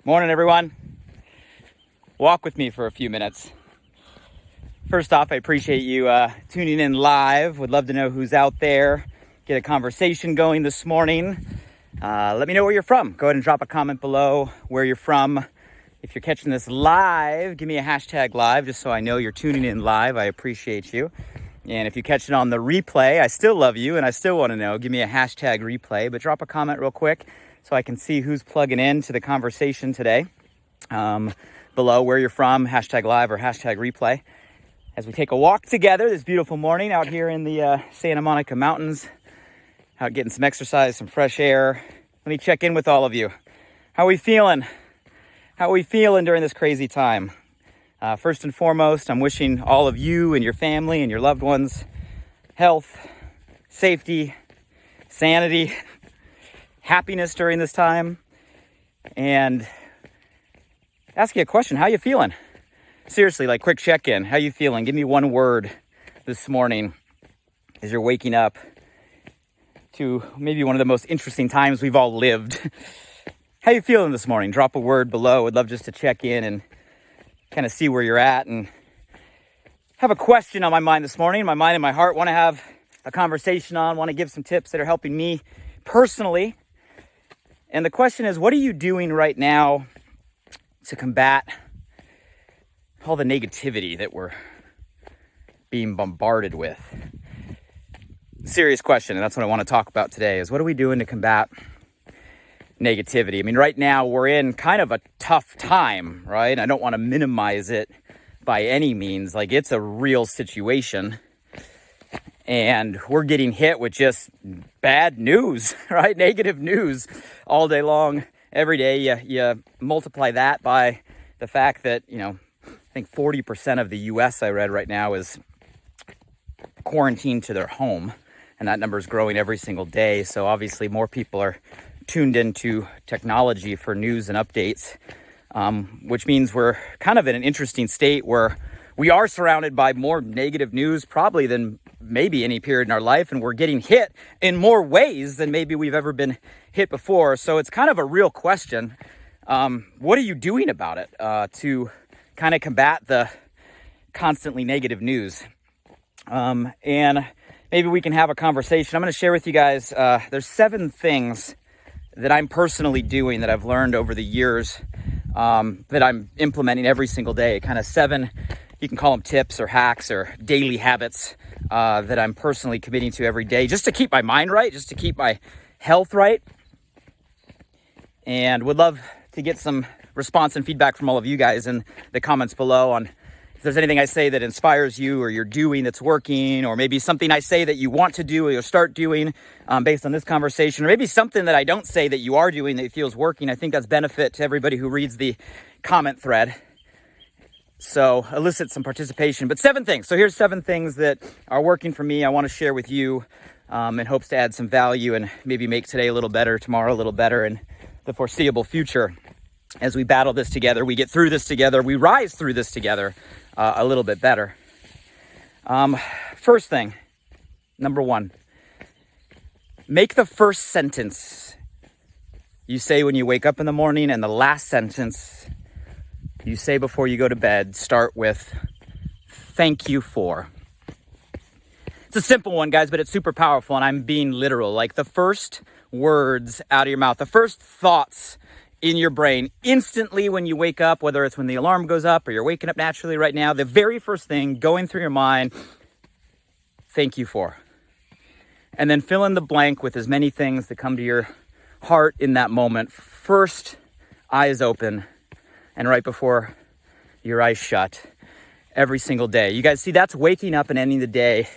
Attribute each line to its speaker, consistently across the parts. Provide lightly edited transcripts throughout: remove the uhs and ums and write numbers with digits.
Speaker 1: Morning, everyone. Walk with me for a few minutes. First off, I appreciate you tuning in live. Would love to know who's out there. Get a conversation going this morning. Let me know where you're from. Go ahead and drop a comment below where you're from. If you're catching this live, give me a hashtag live just so I know you're tuning in live. I appreciate you. And if you catch it on the replay, I still love you and I still want to know. Give me a hashtag replay, but drop a comment real quick so I can see who's plugging in to the conversation today. Below where you're from, hashtag live or hashtag replay. As we take a walk together this beautiful morning out here in the Santa Monica Mountains, out getting some exercise, some fresh air. Let me check in with all of you. How are we feeling? How are we feeling during this crazy time? First and foremost, I'm wishing all of you and your family and your loved ones health, safety, sanity, happiness during this time. And ask you a question. How you feeling? Seriously, like quick check-in. How you feeling? Give me one word this morning as you're waking up to maybe one of the most interesting times we've all lived. How you feeling this morning? Drop a word below. I'd love just to check in and kind of see where you're at and have a question on my mind this morning. My mind and my heart want to have a conversation on, want to give some tips that are helping me personally. And the question is, what are you doing right now to combat all the negativity that we're being bombarded with? Serious question, and that's what I want to talk about today, is what are we doing to combat negativity? I mean, right now we're in kind of a tough time, right? I don't want to minimize it by any means. Like, it's a real situation. And we're getting hit with just bad news, right? Negative news all day long, every day. You multiply that by the fact that, I think 40% of the U.S. I read right now is quarantined to their home. And that number is growing every single day. So obviously more people are tuned into technology for news and updates, which means we're kind of in an interesting state where we are surrounded by more negative news probably than maybe any period in our life, and we're getting hit in more ways than maybe we've ever been hit before. So it's kind of a real question. What are you doing about it to kind of combat the constantly negative news? And maybe we can have a conversation. I'm going to share with you guys, there's 7 things that I'm personally doing that I've learned over the years that I'm implementing every single day. Kind of 7, you can call them tips or hacks or daily habits that I'm personally committing to every day just to keep my mind right, just to keep my health right. And would love to get some response and feedback from all of you guys in the comments below on if there's anything I say that inspires you or you're doing that's working, or maybe something I say that you want to do or you'll start doing based on this conversation, or maybe something that I don't say that you are doing that feels working. I think that's benefit to everybody who reads the comment thread. So elicit some participation. But 7 things. So here's 7 things that are working for me. I want to share with you in hopes to add some value and maybe make today a little better, tomorrow a little better, and the foreseeable future. As we battle this together, we get through this together, we rise through this together a little bit better. First thing, number 1, make the first sentence you say when you wake up in the morning and the last sentence you say before you go to bed start with "thank you for." It's a simple one, guys, but it's super powerful, and I'm being literal. Like, the first words out of your mouth, the first thoughts in your brain instantly when you wake up, whether it's when the alarm goes up or you're waking up naturally right now, the very first thing going through your mind, "thank you for." And then fill in the blank with as many things that come to your heart in that moment. First, eyes open, and right before your eyes shut, every single day. You guys see, that's waking up and ending the day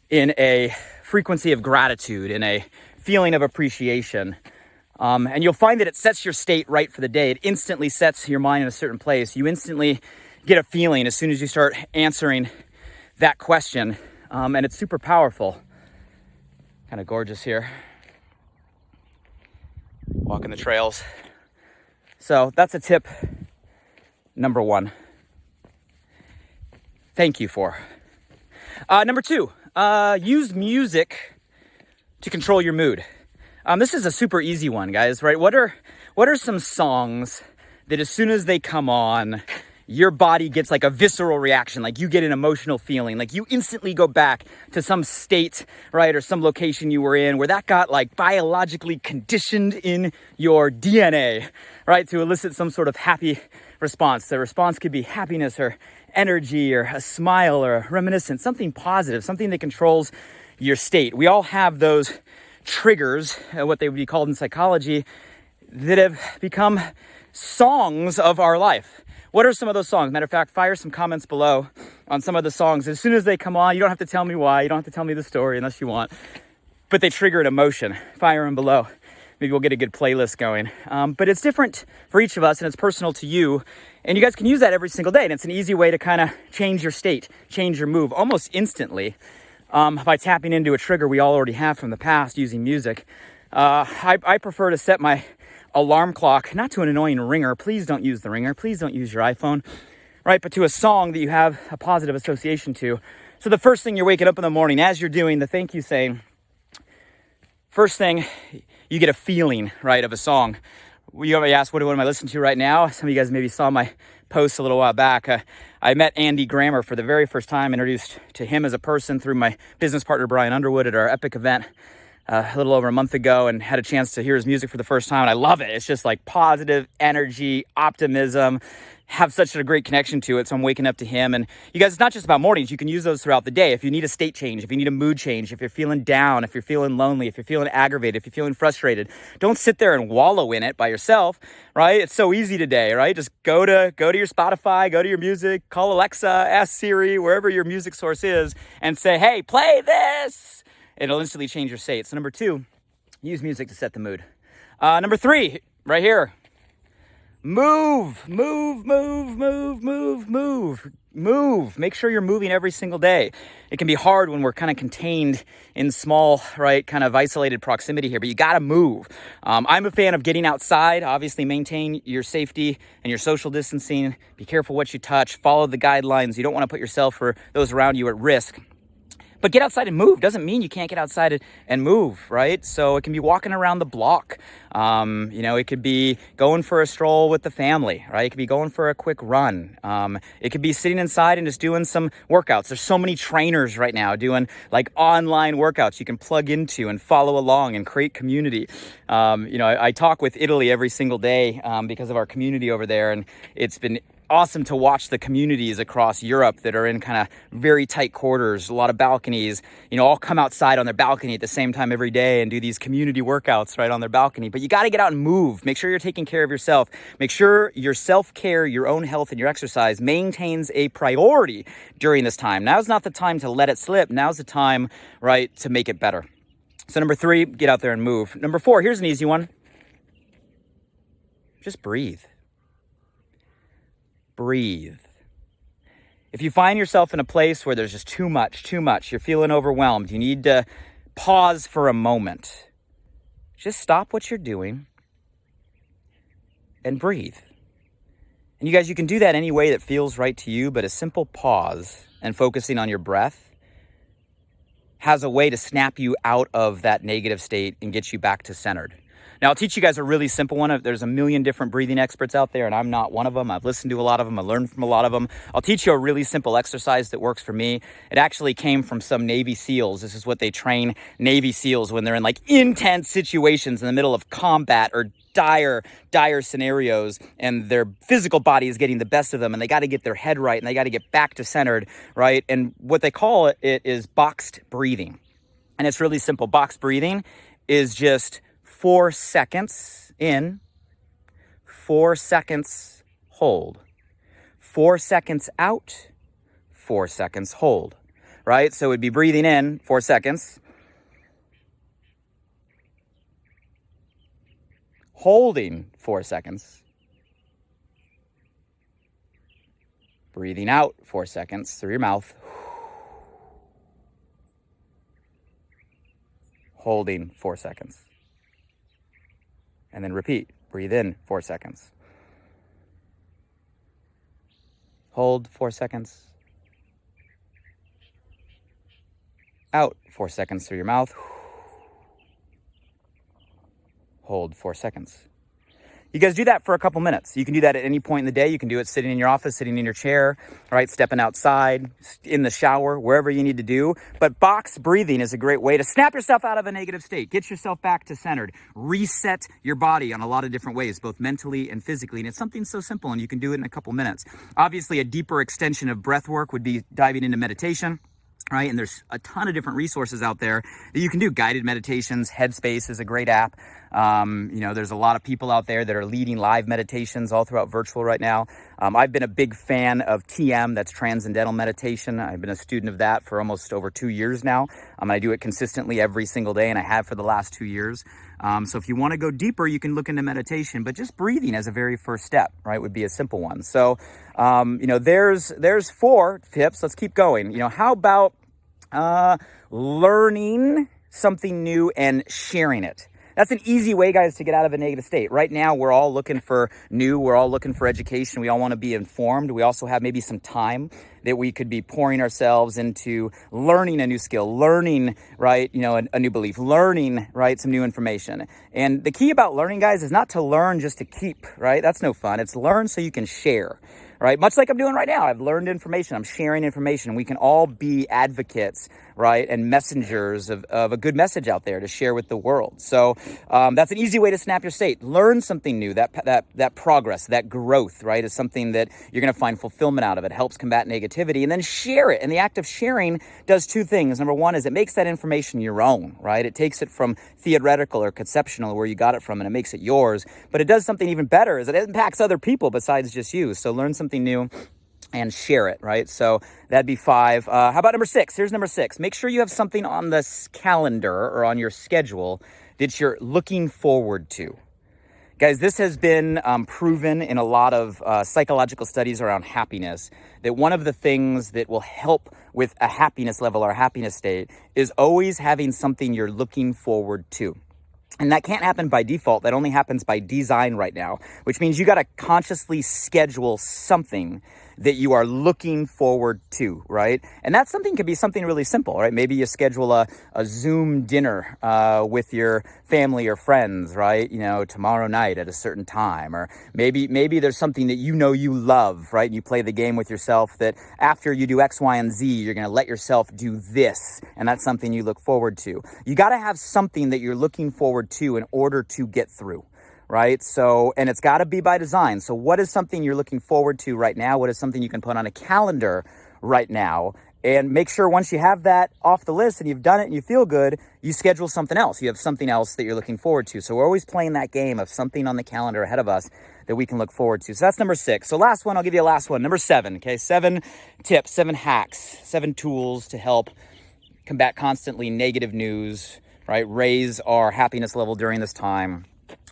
Speaker 1: in a frequency of gratitude, in a feeling of appreciation. And you'll find that it sets your state right for the day. It instantly sets your mind in a certain place. You instantly get a feeling as soon as you start answering that question. And it's super powerful. Kind of gorgeous here. Walking the trails. So that's a tip number 1. Thank you for. Number 2, use music to control your mood. This is a super easy one, guys, right? What are some songs that as soon as they come on, your body gets like a visceral reaction, like you get an emotional feeling, like you instantly go back to some state, right, or some location you were in where that got like biologically conditioned in your DNA, right, to elicit some sort of happy response. The response could be happiness or energy or a smile or a reminiscence, something positive, something that controls your state. We all have those triggers, what they would be called in psychology, that have become songs of our life. What are some of those songs? Matter of fact, fire some comments below on some of the songs. As soon as they come on, you don't have to tell me why. You don't have to tell me the story unless you want. But they trigger an emotion. Fire them below. Maybe we'll get a good playlist going. But it's different for each of us, and it's personal to you. And you guys can use that every single day. And it's an easy way to kind of change your state, change your move almost instantly by tapping into a trigger we all already have from the past using music. I prefer to set my alarm clock, not to an annoying ringer. Please don't use the ringer. Please don't use your iPhone, right? But to a song that you have a positive association to. So the first thing you're waking up in the morning, as you're doing the thank you saying, first thing, you get a feeling, right, of a song. You already asked, what am I listening to right now? Some of you guys maybe saw my post a little while back. I met Andy Grammer for the very first time, introduced to him as a person through my business partner, Brian Underwood, at our Epic event a little over a month ago, and had a chance to hear his music for the first time. And I love it. It's just like positive energy, optimism, have such a great connection to it. So I'm waking up to him. And you guys, it's not just about mornings. You can use those throughout the day. If you need a state change, if you need a mood change, if you're feeling down, if you're feeling lonely, if you're feeling aggravated, if you're feeling frustrated, don't sit there and wallow in it by yourself, right? It's so easy today, right? Just go to your Spotify, go to your music, call Alexa, ask Siri, wherever your music source is, and say, hey, play this. It'll instantly change your state. So number 2, use music to set the mood. Number 3, right here. Move. Make sure you're moving every single day. It can be hard when we're kind of contained in small, right, kind of isolated proximity here, but you got to move. I'm a fan of getting outside. Obviously, maintain your safety and your social distancing. Be careful what you touch. Follow the guidelines. You don't want to put yourself or those around you at risk. But get outside and move. Doesn't mean you can't get outside and move, right? So it can be walking around the block. It could be going for a stroll with the family, right? It could be going for a quick run. It could be sitting inside and just doing some workouts. There's so many trainers right now doing like online workouts you can plug into and follow along and create community. I talk with Italy every single day because of our community over there, and it's been awesome to watch the communities across Europe that are in kind of very tight quarters, a lot of balconies, all come outside on their balcony at the same time every day and do these community workouts right on their balcony. But you got to get out and move. Make sure you're taking care of yourself. Make sure your self-care, your own health, and your exercise maintains a priority during this time. Now's not the time to let it slip. Now's the time, right, to make it better. So number 3, get out there and move. Number 4, here's an easy one. Just breathe. Breathe. If you find yourself in a place where there's just too much, you're feeling overwhelmed, you need to pause for a moment. Just stop what you're doing and breathe. And you guys, you can do that any way that feels right to you, but a simple pause and focusing on your breath has a way to snap you out of that negative state and get you back to centered. Now, I'll teach you guys a really simple one. There's a million different breathing experts out there, and I'm not one of them. I've listened to a lot of them. I learned from a lot of them. I'll teach you a really simple exercise that works for me. It actually came from some Navy SEALs. This is what they train Navy SEALs when they're in like intense situations in the middle of combat or dire scenarios, and their physical body is getting the best of them, and they got to get their head right, and they got to get back to centered, right? And what they call it is boxed breathing. And it's really simple. Boxed breathing is just 4 seconds in, 4 seconds hold, 4 seconds out, 4 seconds hold, right? So it'd be breathing in 4 seconds, holding 4 seconds, breathing out 4 seconds through your mouth, holding 4 seconds. And then repeat. Breathe in 4 seconds. Hold 4 seconds. Out 4 seconds through your mouth. Hold 4 seconds. You guys do that for a couple minutes. You can do that at any point in the day. You can do it sitting in your office, sitting in your chair, right? Stepping outside, in the shower, wherever you need to do. But box breathing is a great way to snap yourself out of a negative state. Get yourself back to centered. Reset your body on a lot of different ways, both mentally and physically. And it's something so simple, and you can do it in a couple minutes. Obviously, a deeper extension of breath work would be diving into meditation. Right? And there's a ton of different resources out there that you can do. Guided meditations, Headspace is a great app. There's a lot of people out there that are leading live meditations all throughout virtual right now. I've been a big fan of TM, that's Transcendental Meditation. I've been a student of that for almost over 2 years now. I do it consistently every single day, and I have for the last 2 years. So if you want to go deeper, you can look into meditation, but just breathing as a very first step, right, would be a simple one. So, there's 4 tips. Let's keep going. How about learning something new and sharing it? That's an easy way, guys, to get out of a negative state. Right now, we're all looking for new. We're all looking for education. We all want to be informed. We also have maybe some time that we could be pouring ourselves into learning a new skill, learning, right, a new belief, learning, right, some new information. And the key about learning, guys, is not to learn just to keep, right? That's no fun. It's learn so you can share. Right? Much like I'm doing right now. I've learned information. I'm sharing information. We can all be advocates, right? And messengers of a good message out there to share with the world. So that's an easy way to snap your state. Learn something new. That progress, that growth, right, is something that you're going to find fulfillment out of. It helps combat negativity. And then share it. And the act of sharing does 2 things. Number one is it makes that information your own, right? It takes it from theoretical or conceptual, where you got it from, and it makes it yours. But it does something even better, is it impacts other people besides just you. So learn something new and share it, right? So that'd be 5. How about number 6? Here's number 6. Make sure you have something on the calendar or on your schedule that you're looking forward to. Guys, this has been proven in a lot of psychological studies around happiness, that one of the things that will help with a happiness level or a happiness state is always having something you're looking forward to. And that can't happen by default. That only happens by design right now, which means you got to consciously schedule something that you are looking forward to, right? And that something could be something really simple, right? Maybe you schedule a Zoom dinner with your family or friends, right? Tomorrow night at a certain time. Or maybe there's something that you love, right? And you play the game with yourself that after you do X, Y, and Z, you're going to let yourself do this. And that's something you look forward to. You got to have something that you're looking forward to in order to get through. Right? So, and it's got to be by design. So what is something you're looking forward to right now? What is something you can put on a calendar right now? And make sure once you have that off the list and you've done it and you feel good, you schedule something else. You have something else that you're looking forward to. So we're always playing that game of something on the calendar ahead of us that we can look forward to. So that's number 6. So last one, I'll give you a last one. Number 7, okay? 7 tips, 7 hacks, 7 tools to help combat constantly negative news, right? Raise our happiness level during this time.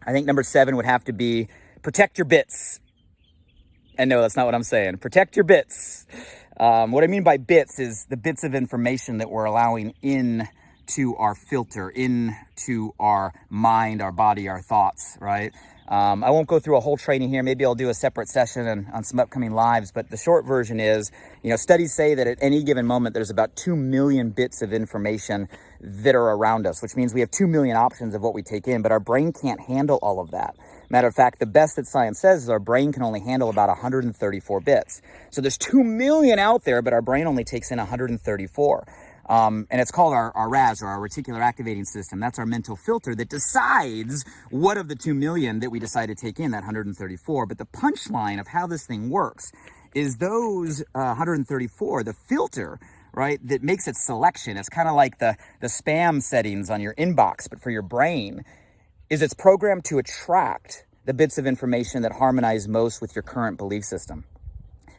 Speaker 1: I think number 7 would have to be protect your bits. And no, that's not what I'm saying. Protect your bits. What I mean by bits is the bits of information that we're allowing into our filter, into our mind, our body, our thoughts, right? I won't go through a whole training here. Maybe I'll do a separate session on some upcoming lives. But the short version is, studies say that at any given moment, there's about 2 million bits of information that are around us, which means we have 2 million options of what we take in, but our brain can't handle all of that. Matter of fact, the best that science says is our brain can only handle about 134 bits. So there's 2 million out there, but our brain only takes in 134. And it's called our RAS, or our reticular activating system. That's our mental filter that decides what of the 2 million that we decide to take in, that 134. But the punchline of how this thing works is those 134, the filter, right, that makes its selection. It's kind of like the spam settings on your inbox, but for your brain, is it's programmed to attract the bits of information that harmonize most with your current belief system.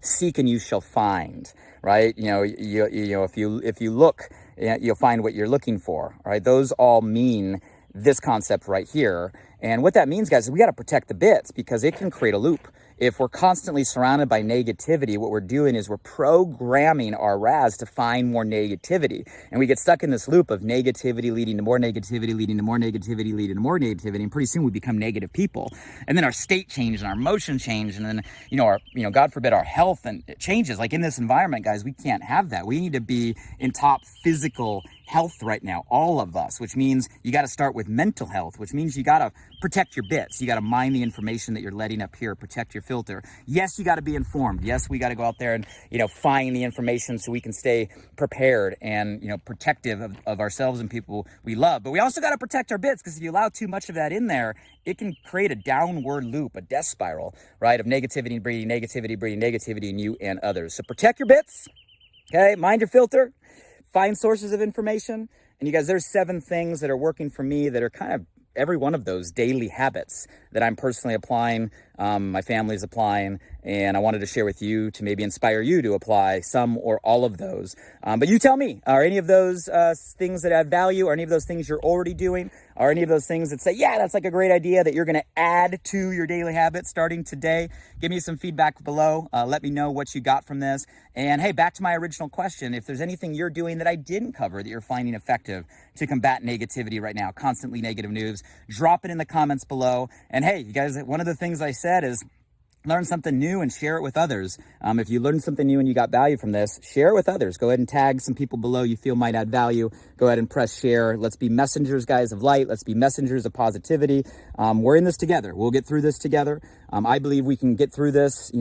Speaker 1: Seek and you shall find, right? If you look, you'll find what you're looking for, right? Those all mean this concept right here. And what that means, guys, is we got to protect the bits, because it can create a loop. If we're constantly surrounded by negativity, what we're doing is we're programming our RAS to find more negativity. And we get stuck in this loop of negativity leading to more negativity, leading to more negativity, leading to more negativity. And pretty soon we become negative people. And then our state changes and our emotion change. And then, God forbid, our health and it changes. Like in this environment, guys, we can't have that. We need to be in top physical health right now, all of us, which means you got to start with mental health, which means you got to protect your bits. You got to mine the information that you're letting up here, protect your filter. Yes, you got to be informed. Yes, we got to go out there and, find the information so we can stay prepared and, protective of ourselves and people we love. But we also got to protect our bits, because if you allow too much of that in there, it can create a downward loop, a death spiral, right? Of negativity breeding negativity in you and others. So protect your bits, okay? Mind your filter. Find sources of information. And you guys, there's 7 things that are working for me that are kind of every one of those daily habits that I'm personally applying, my family's applying, and I wanted to share with you to maybe inspire you to apply some or all of those. But you tell me, are any of those things that have value? Are any of those things you're already doing? Are any of those things that say, yeah, that's like a great idea that you're going to add to your daily habits starting today? Give me some feedback below. Let me know what you got from this. And hey, back to my original question. If there's anything you're doing that I didn't cover that you're finding effective to combat negativity right now, constantly negative news, drop it in the comments below. And hey, you guys, one of the things I said is learn something new and share it with others. If you learned something new and you got value from this, share it with others. Go ahead and tag some people below you feel might add value. Go ahead and press share. Let's be messengers, guys, of light. Let's be messengers of positivity. We're in this together. We'll get through this together. I believe we can get through this,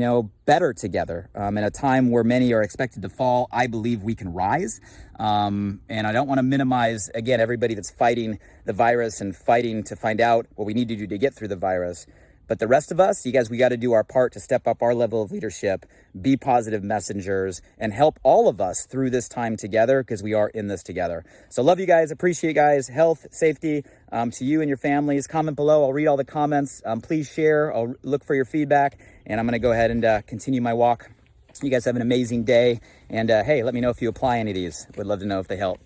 Speaker 1: better together. In a time where many are expected to fall, I believe we can rise. And I don't want to minimize, again, everybody that's fighting the virus and fighting to find out what we need to do to get through the virus. But the rest of us, you guys, we got to do our part to step up our level of leadership, be positive messengers, and help all of us through this time together, because we are in this together. So love you guys. Appreciate you guys. Health, safety to you and your families. Comment below. I'll read all the comments. Please share. I'll look for your feedback. And I'm going to go ahead and continue my walk. You guys have an amazing day. And hey, let me know if you apply any of these. Would love to know if they help.